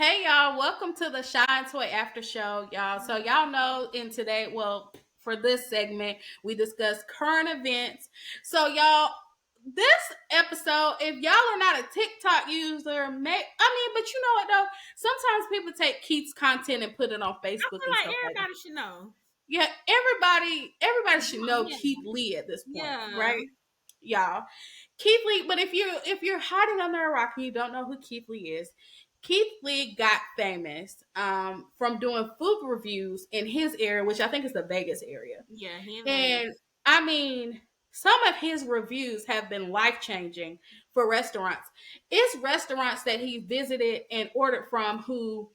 Hey y'all, welcome to the Shine Toy Aftershow, y'all. So y'all know for this segment, we discuss current events. So y'all, this episode, if y'all are not a TikTok user, but you know what though? Sometimes people take Keith's content and put it on I Facebook feel and like stuff like that. everybody should know. Yeah, everybody should know Yeah, Keith Lee at this point, yeah, right? Y'all. Keith Lee, but if you're hiding under a rock and you don't know who Keith Lee is, Keith Lee got famous from doing food reviews in his area, which I think is the Vegas area. yeah. He in And Vegas. I mean, some of his reviews have been life changing for restaurants. It's restaurants that he visited and ordered from who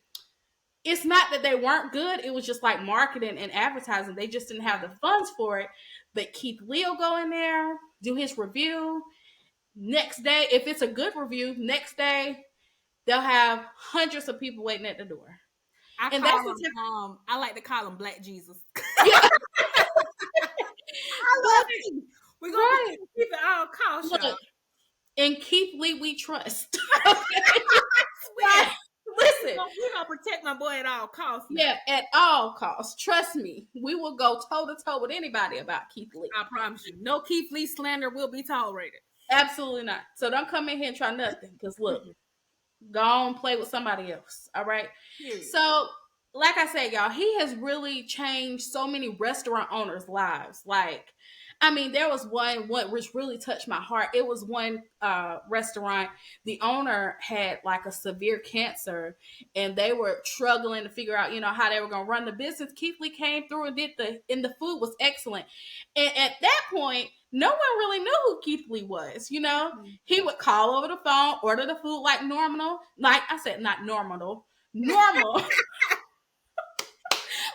it's not that they weren't good. It was just like marketing and advertising. They just didn't have the funds for it. But Keith Lee will go in there, do his review. Next day, if it's a good review, next day they'll have hundreds of people waiting at the door. I And call that's the him. I like to call him Black Jesus. yeah, I love Keith. We're gonna right. keep it all cost, y'all. Look, in Keith Lee we trust. Okay? I Like, swear. listen, We gonna protect my boy at all costs now. yeah, at all costs. Trust me, we will go toe to toe with anybody about Keith Lee. I promise you, no Keith Lee slander will be tolerated. Absolutely not. So don't come in here and try nothing. Because look, go on play with somebody else. All right. Period. So, like I said, y'all, he has really changed so many restaurant owners' lives. Like, I mean, there was one what which really touched my heart. It was one restaurant. The owner had like a severe cancer, and they were struggling to figure out, how they were going to run the business. Keith Lee came through and and the food was excellent. And at that point, no one really knew who Keith Lee was. He would call over the phone, order the food like normal. Like I said, not normal, normal,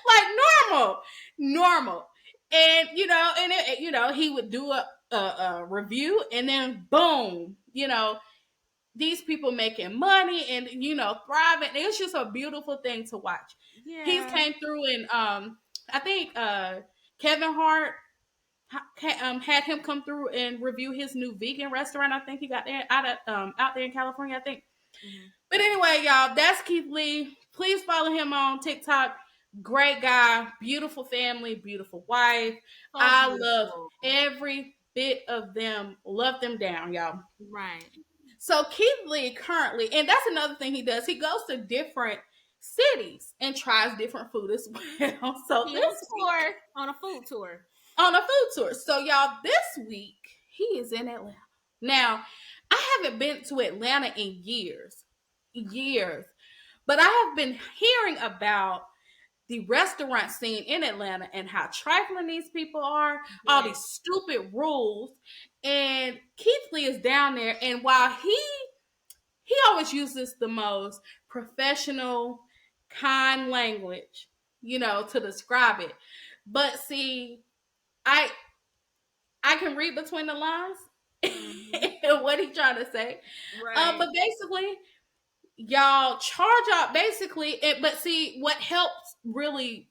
like normal. And he would do a review, and then boom, these people making money and thriving. It was just a beautiful thing to watch. Yeah. He came through, and I think Kevin Hart had him come through and review his new vegan restaurant. I think he got there out there in California, I think. Mm-hmm. But anyway, y'all, that's Keith Lee. Please follow him on TikTok. Great guy, beautiful family, beautiful wife. I love every bit of them. Love them down, y'all. Right. So Keith Lee currently, and that's another thing he does. He goes to different cities and tries different food as well. So on a food tour. So y'all, this week he is in Atlanta. Now, I haven't been to Atlanta in years, but I have been hearing about the restaurant scene in Atlanta and how trifling these people are, all these stupid rules. And Keith Lee is down there, and while he always uses the most professional, kind language, to describe it. But see, I can read between the lines and what he's trying to say. Right. But basically, y'all charge out but see what helps really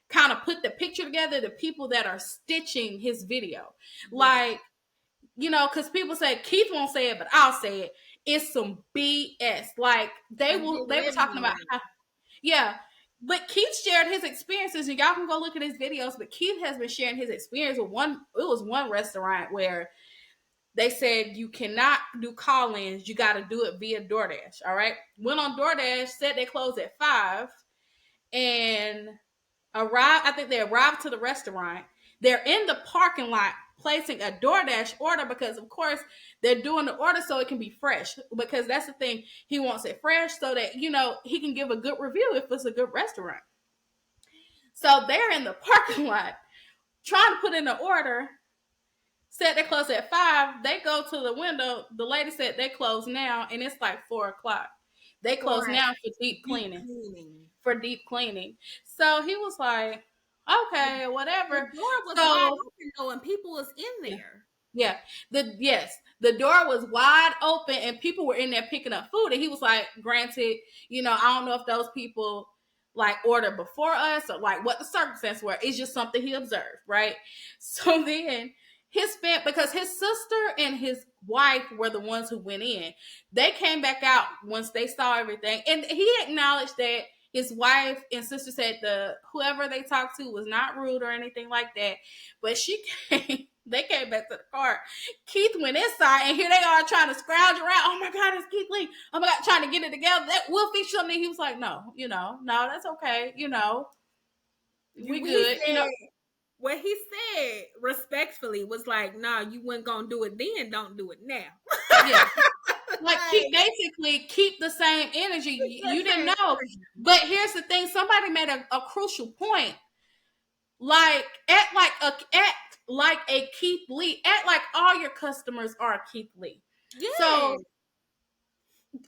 kind of put the picture together, the people that are stitching his video. Like, because people say Keith won't say it, but I'll say it. It's some BS. Like they were talking about how, yeah. But Keith shared his experiences, and y'all can go look at his videos. But Keith has been sharing his experience with one. It was one restaurant where they said you cannot do call-ins. You got to do it via DoorDash. All right. Went on DoorDash, said they closed at 5, and arrived. I think they arrived to the restaurant. They're in the parking lot placing a DoorDash order because, of course, they're doing the order so it can be fresh. Because that's the thing. He wants it fresh so that, he can give a good review if it's a good restaurant. So they're in the parking lot trying to put in the order. Said they close at 5. They go to the window. The lady said they close now, and it's like 4:00. They close now for deep cleaning. So he was like, okay, whatever. The door was wide open though, and people was in there. Yeah. The door was wide open and people were in there picking up food. And he was like, granted, I don't know if those people like ordered before us or like what the circumstances were. It's just something he observed, right? So then because his sister and his wife were the ones who went in. They came back out once they saw everything, and he acknowledged that his wife and sister said whoever they talked to was not rude or anything like that. But she came. They came back to the car. Keith went inside, and here they are trying to scrounge around. Oh my God, it's Keith Lee. Oh my God, trying to get it together. That Wolfie something. He was like, no, no, that's okay. We good. What he said respectfully was like, "Nah, you weren't gonna do it then. Don't do it now." Yeah. Like keep the same energy. You didn't know. But here's the thing, somebody made a crucial point. Like act like a Keith Lee. Act like all your customers are Keith Lee. Yeah. So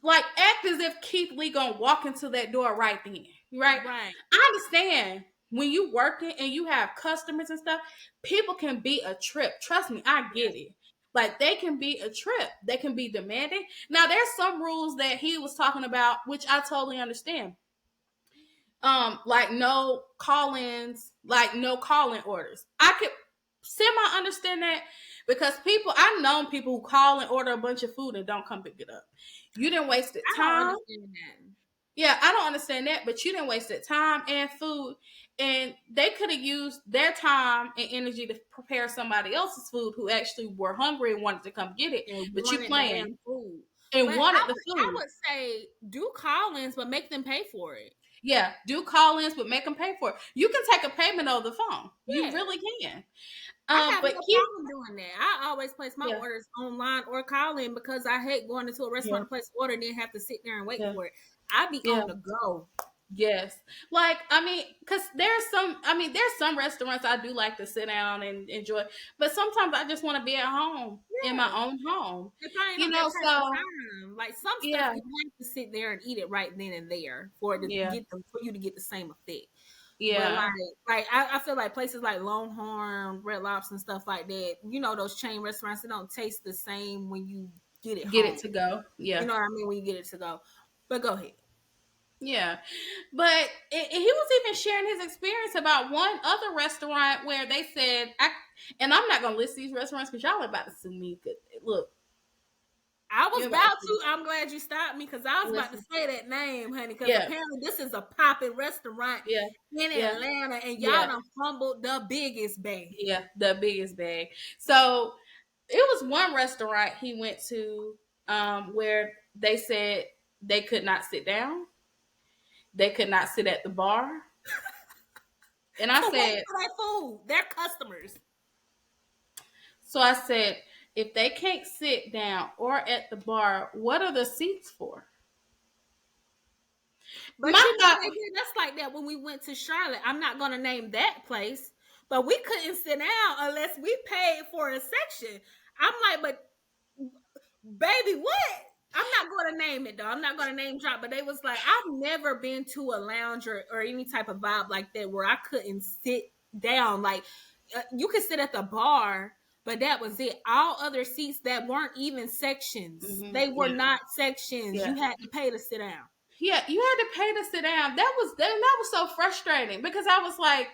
like act as if Keith Lee gonna walk into that door right then. Right? Right. I understand when you working and you have customers and stuff, people can be a trip. Trust me, I get it. Like they can be a trip. They can be demanding. Now there's some rules that he was talking about, which I totally understand. Like no call-ins, like no call-in orders. I could semi understand that because I've known people who call and order a bunch of food and don't come pick it up. You didn't waste the time. I don't understand that. Yeah, I don't understand that, but you didn't waste that time and food, and they could have used their time and energy to prepare somebody else's food who actually were hungry and wanted to come get it. And but you playing food and but wanted the food. I would say do call-ins, but make them pay for it. Yeah, do call-ins, but make them pay for it. You can take a payment over the phone. Yeah. You really can. I have no problem doing that. I always place my orders online or call in because I hate going into a restaurant to place an order and then have to sit there and wait for it. I be on the go. Yes. Like, I mean, because there's some restaurants I do like to sit down and enjoy, but sometimes I just want to be at home in my own home. If I ain't time. Like some stuff you have to sit there and eat it right then and there for it to for you to get the same effect. Yeah. But like I feel like places like Longhorn, Red Lobster and stuff like that, those chain restaurants, it don't taste the same when you get it it to go. Yeah. You know what I mean? When you get it to go. But go ahead. Yeah, but he was even sharing his experience about one other restaurant where they said, and I'm not going to list these restaurants because y'all are about to sue me. Look. I was about to. I'm glad you stopped me because I was about to say that name, honey, because apparently this is a popping restaurant in Atlanta, and y'all done fumbled the biggest bag. Yeah, the biggest bag. So it was one restaurant he went to where they said they could not sit down. They could not sit at the bar. And I said, for that food, they're customers. So I said, if they can't sit down or at the bar, what are the seats for? But that's like that when we went to Charlotte. I'm not going to name that place, but we couldn't sit down unless we paid for a section. I'm like, but baby, what? I'm not going to name it though. I'm not going to name drop, but they was like, I've never been to a lounge or any type of vibe like that where I couldn't sit down. Like you could sit at the bar, but that was it. All other seats that weren't even sections, they were not sections. You had to pay to sit down. Yeah, you had to pay to sit down. That was so frustrating because I was like,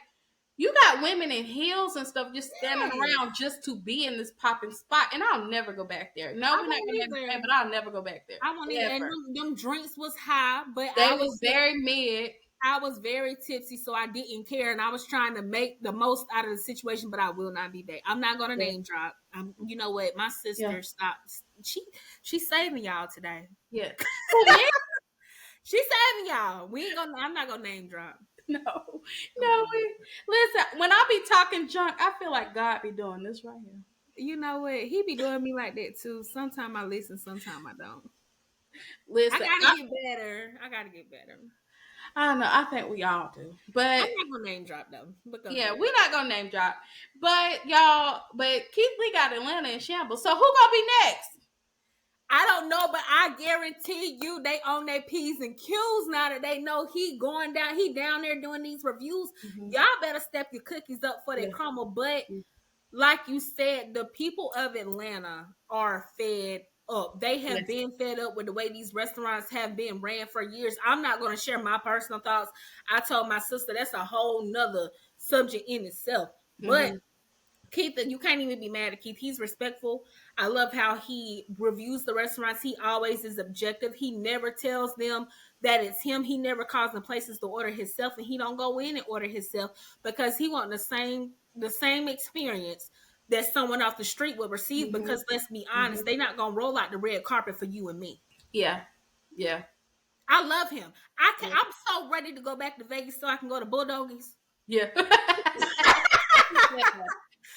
you got women in heels and stuff just standing around just to be in this popping spot, and I'll never go back there. No, we're not gonna pay, but I'll never go back there. I won't either. And them drinks was high, but they was very mid. I was very tipsy, so I didn't care, and I was trying to make the most out of the situation. But I will not be back. I'm not gonna name drop. You know what? My sister stopped. She's saving y'all today. Yeah. She's saving y'all. I'm not gonna name drop. No. Listen, when I be talking junk, I feel like God be doing this right here. You know what? He be doing me like that too. Sometimes I listen, sometimes I don't. Listen, I gotta get better. I don't know. I think we all do. But I'm not gonna name drop though. We're not gonna name drop. But Keith Lee got Atlanta in shambles. So who gonna be next? I don't know, but I guarantee you they on their P's and Q's now that they know he down there doing these reviews. Mm-hmm. Y'all better step your cookies up for that crumble. But like you said, the people of Atlanta are fed up. They have been fed up with the way these restaurants have been ran for years. I'm not going to share my personal thoughts. I told my sister that's a whole nother subject in itself. But Keith, you can't even be mad at Keith. He's respectful. I love how he reviews the restaurants. He always is objective. He never tells them that it's him. He never calls them places to order himself, and he don't go in and order himself because he want the same experience that someone off the street would receive. Mm-hmm. Because let's be honest, Mm-hmm. they not gonna roll out the red carpet for you and me. Yeah. Yeah. I love him. Yeah. I'm so ready to go back to Vegas so I can go to Bulldoggies. Yeah.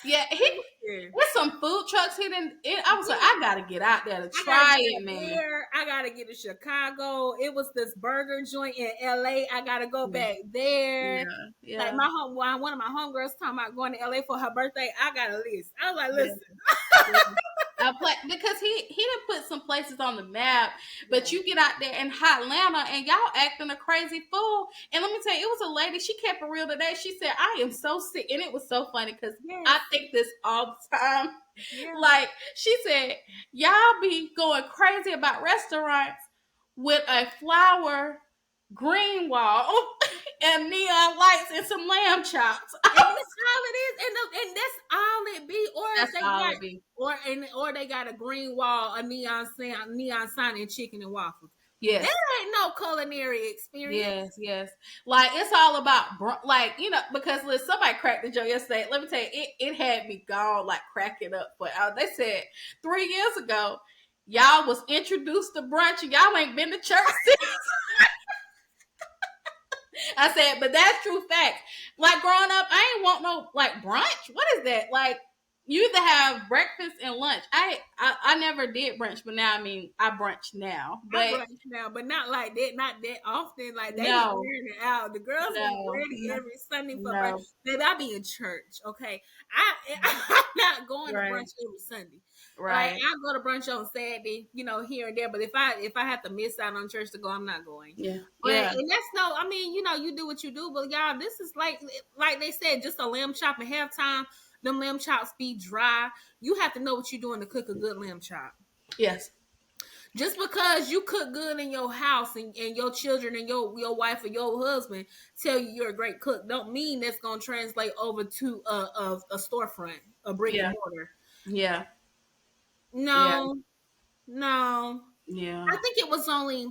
Yeah. There's some food trucks here. I was like, I gotta get out there to I gotta try get it, man. there. I gotta get to Chicago. It was this burger joint in LA. I gotta go back there. Yeah. Like Yeah. one of my homegirls talking about going to LA for her birthday. I got a list. I was like, Yeah. listen. I play because he didn't put some places on the map, but Yeah. you get out there in hot Atlanta and y'all acting a crazy fool. And let me tell you, it was a lady. She kept it real today. She said, "I am so sick," and it was so funny because Yes. I think this all the time. Yeah. Like she said, y'all be going crazy about restaurants with a flower green wall and neon lights and some lamb chops. And that's all it is, and that's all it be. Or That's they all got, it be. or they got a green wall, a neon sign, and chicken and waffles. Yes. That ain't no culinary experience. Yes, yes. Like it's all about like because listen, somebody cracked the joke yesterday. Let me tell you, it had me gone like cracking up. But they said 3 years ago, y'all was introduced to brunch and y'all ain't been to church since. I said, but that's true fact. Like growing up, I ain't want no like brunch. What is that? Like you either have breakfast and lunch. I never did brunch, but now I brunch now. I But brunch now, but not like that, not that often. Like they be no, wearing it out. The girls be no, ready every Sunday for brunch. no. Baby, I be in church. Okay, I'm not going to Right. brunch every Sunday. Like Right. I go to brunch on Saturday, here and there. But if I have to miss out on church to go, I'm not going. Yeah. But Yeah. and that's no. I mean, you do what you do. But y'all, this is like they said, just a lamb chop at halftime. Them lamb chops be dry. You have to know what you're doing to cook a good lamb chop. Yes. Just because you cook good in your house and your children and your wife or your husband tell you you're a great cook, don't mean that's going to translate over to a storefront, a brick and Yeah. mortar. Yeah. Yeah. No, no. Yeah. I think it was only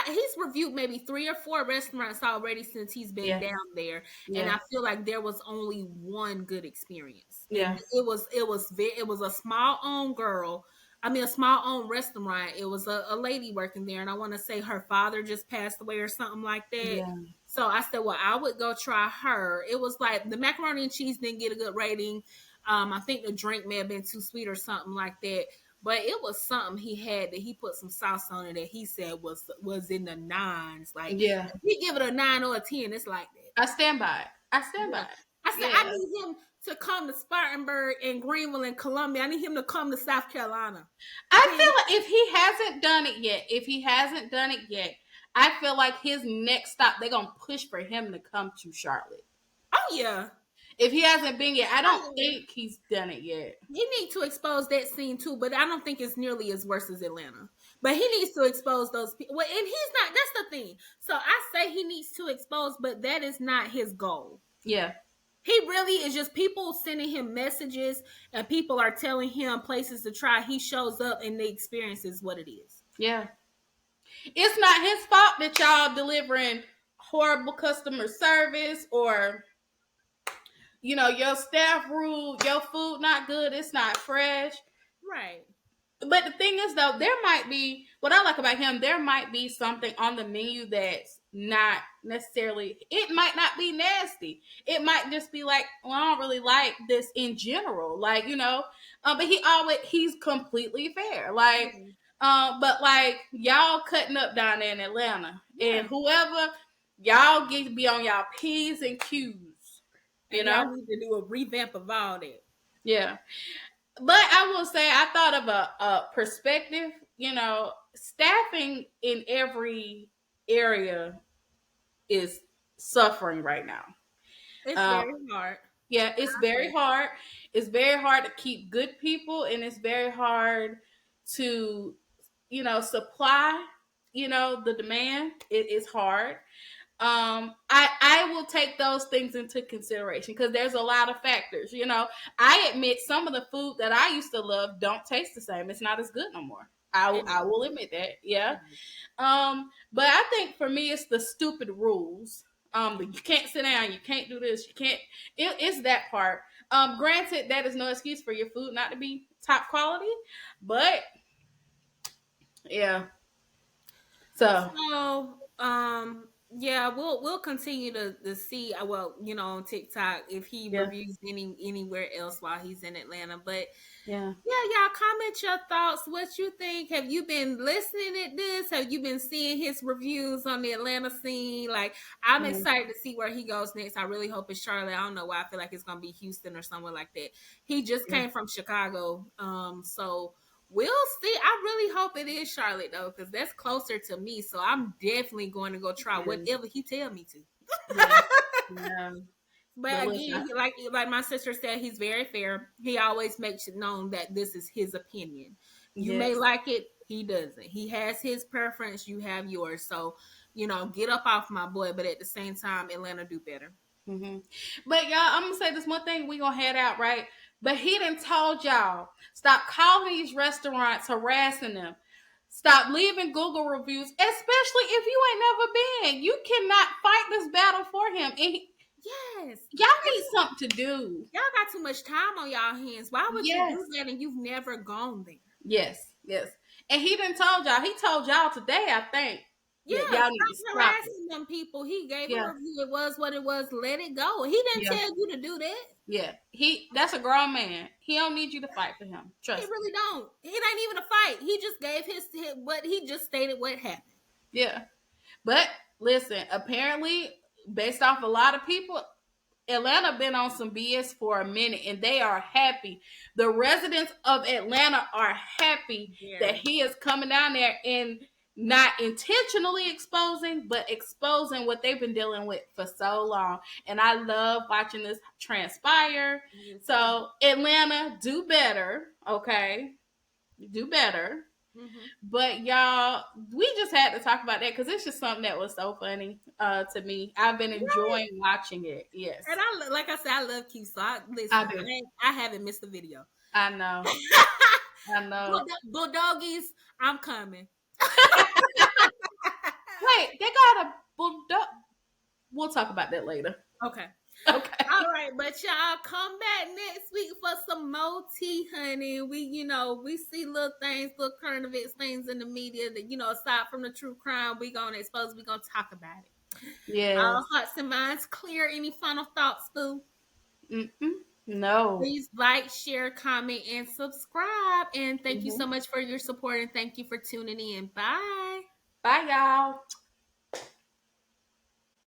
he's reviewed maybe 3 or 4 restaurants already since he's been Yeah. down there, and Yeah. I feel like there was only one good experience, Yeah. and it was a small owned girl. I mean, a small owned restaurant. It was a lady working there, and I want to say her father just passed away or something like that. Yeah. So I said, well, I would go try her. It was like the macaroni and cheese didn't get a good rating. I think the drink may have been too sweet or something like that. But it was something he had that he put some sauce on it that he said was in the nines. Like Yeah. if we give it a 9 or a 10, it's like that. I stand by it. I stand by Yeah. it. I said I Yeah. need him to come to Spartanburg and Greenville and Columbia. I need him to come to South Carolina. I feel like if he hasn't done it yet, I feel like his next stop, they're gonna push for him to come to Charlotte. Oh yeah. If he hasn't been yet, I don't Oh, think he's done it yet. he needs to expose that scene too, but I don't think it's nearly as worse as Atlanta. But he needs to expose those people. Well, and he's not. That's the thing. So I say he needs to expose, but that is not his goal. Yeah. He really is just people sending him messages and people are telling him places to try. He shows up and the experience is what it is. Yeah. It's not his fault that y'all delivering horrible customer service or your staff rude, your food not good, it's not fresh. Right. But the thing is, though, there might be what I like about him. There might be something on the menu that's not necessarily. It might not be nasty. It might just be like, well, I don't really like this in general. Like but he's completely fair. Like, but like y'all cutting up down there in Atlanta, and whoever y'all get to be on y'all P's and Q's. And y'all need to do a revamp of all that. Yeah. But I will say, I thought of a perspective. Staffing in every area is suffering right now. It's very hard. Yeah, it's very hard. It's very hard to keep good people, and it's very hard to, supply, the demand. It is hard. I will take those things into consideration because there's a lot of factors. You know, I admit some of the food that I used to love don't taste the same. It's not as good no more. I will admit that. Yeah. But I think for me, it's the stupid rules. You can't sit down. You can't do this. You can't. It's that part. Granted, that is no excuse for your food not to be top quality, but yeah. So So, yeah, we'll continue to see. Well, on TikTok if he yeah, reviews anywhere else while he's in Atlanta. But yeah, yeah, y'all comment your thoughts. What you think? Have you been listening at this? Have you been seeing his reviews on the Atlanta scene? Like, I'm yeah, excited to see where he goes next. I really hope it's Charlotte. I don't know why I feel like it's gonna be Houston or somewhere like that. He just yeah. came from Chicago, so we'll see. I really hope it is Charlotte though, because that's closer to me. So I'm definitely going to go try Yeah. whatever he tell me to. Yeah. Yeah. But But listen, again, like my sister said, he's very fair. He always makes it known that this is his opinion. You may yes. like it, he doesn't. He has his preference, you have yours. So, get up off my boy, but at the same time, Atlanta do better. hmm But y'all, I'm gonna say this one thing. We gonna head out right. But he done told y'all stop calling these restaurants, harassing them. Stop leaving Google reviews, especially if you ain't never been. You cannot fight this battle for him. And Yes. y'all need something to do. Y'all got too much time on y'all hands. Why would you Yes. do that and you've never gone there? Yes. Yes. And he done told y'all. He told y'all today, I think, Yeah, that y'all need to stop stop it. harassing them people. He gave a Yeah. review. It was what it was. Let it go. He didn't Yeah. tell you to do that. Yeah. That's a grown man. He don't need you to fight for him. He Trust me. really don't. It ain't even a fight. He just gave his what he just stated what happened. Yeah. But listen, apparently, based off a lot of people, Atlanta been on some BS for a minute and they are happy. The residents of Atlanta are happy that Very. he is coming down there and not intentionally exposing, but exposing what they've been dealing with for so long. And I love watching this transpire. Yes, I do. So, Atlanta, do better, okay? Do better. Mm-hmm. But y'all, we just had to talk about that because it's just something that was so funny to me. I've been Right. enjoying watching it. Yes, And like I said, I love Q. So I listen, do. I haven't missed a video. I know. I know. Bulldoggies, I'm coming. Wait, they got a bulldog. We'll talk about that later. Okay. Okay. All right, but y'all come back next week for some more tea, honey. We see little things, little current events, things in the media that, aside from the true crime, we gonna expose, we gonna talk about it. Yes. All hearts and minds clear. Any final thoughts, Boo? Mm-mm. No. Please like, share, comment, and subscribe. And thank you hmm so much for your support and thank you for tuning in. Bye. Bye, y'all.